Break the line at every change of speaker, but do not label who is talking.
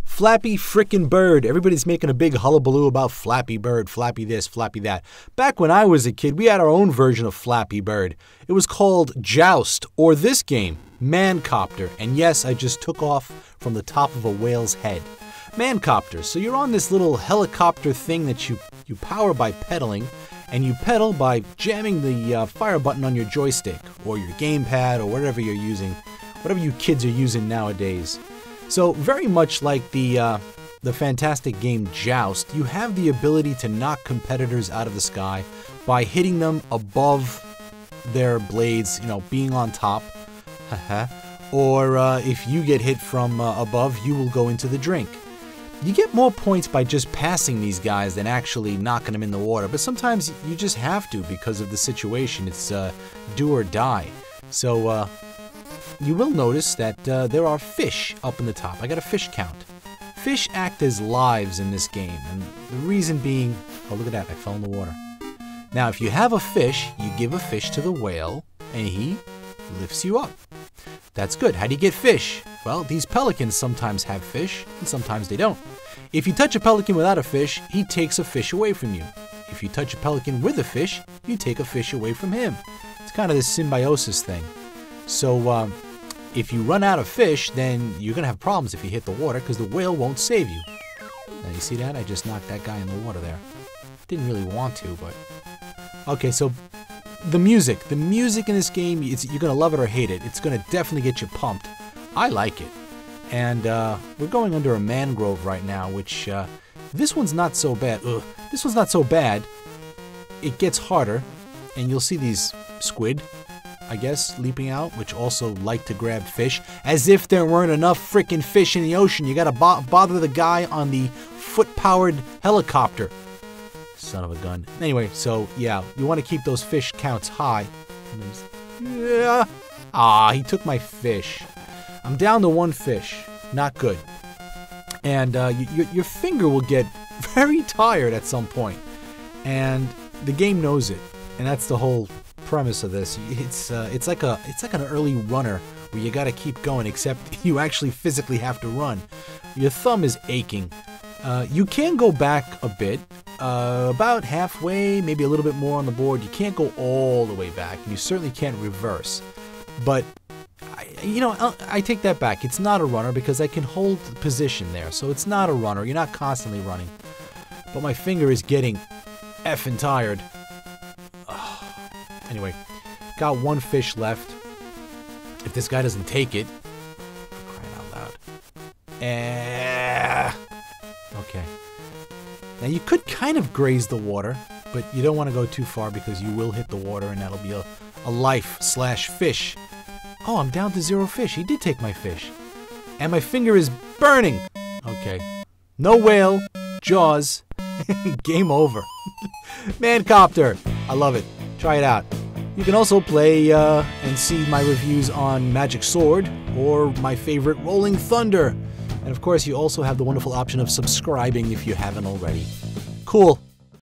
Flappy frickin' Bird. Everybody's making a big hullabaloo about Flappy Bird, Flappy this, Flappy that. Back when I was a kid, we had our own version of Flappy Bird. It was called Joust, or this game, Mancopter. And yes, I just took off from the top of a whale's head. Mancopter. So you're on this little helicopter thing that you power by pedaling, and you pedal by jamming the fire button on your joystick, or your gamepad, or whatever you're using, whatever you kids are using nowadays. So very much like the fantastic game Joust, you have the ability to knock competitors out of the sky by hitting them above their blades, you know, being on top. Or if you get hit from above, you will go into the drink. You get more points by just passing these guys than actually knocking them in the water, but sometimes you just have to because of the situation. It's do or die. So you will notice that there are fish up in the top. I got a fish count. Fish act as lives in this game, and the reason being, oh look at that, I fell in the water. Now if you have a fish, you give a fish to the whale, and he lifts you up. That's good. How do you get fish? Well, these pelicans sometimes have fish, and sometimes they don't. If you touch a pelican without a fish, he takes a fish away from you. If you touch a pelican with a fish, you take a fish away from him. It's kind of this symbiosis thing. So if you run out of fish, then you're going to have problems if you hit the water because the whale won't save you. Now you see that? I just knocked that guy in the water there. Didn't really want to, but... Okay, so the music in this game, you're going to love it or hate it. It's going to definitely get you pumped. I like it. And we're going under a mangrove right now, which this one's not so bad. This one's not so bad. It gets harder, and you'll see these squid, I guess, leaping out, which also like to grab fish. As if there weren't enough freaking fish in the ocean. You gotta bother the guy on the foot-powered helicopter. Son of a gun. Anyway, so yeah, you want to keep those fish counts high. Yeah. Ah, he took my fish. I'm down to one fish. Not good. And your finger will get very tired at some point. And the game knows it. And that's the whole premise of this. It's like an early runner where you got to keep going, except you actually physically have to run. Your thumb is aching. You can go back a bit, about halfway, maybe a little bit more on the board. You can't go all the way back, and you certainly can't reverse. But I take that back. It's not a runner because I can hold the position there, so it's not a runner. You're not constantly running. But my finger is getting effing tired. Anyway, got one fish left. If this guy doesn't take it, for crying out loud. Okay. Now you could kind of graze the water, but you don't want to go too far because you will hit the water, and that'll be a life/fish. Oh, I'm down to 0 fish. He did take my fish. And my finger is burning. Okay. No whale. Jaws. Game over. Mancopter. I love it. Try it out. You can also play and see my reviews on Magic Sword or my favorite Rolling Thunder. And of course, you also have the wonderful option of subscribing if you haven't already. Cool.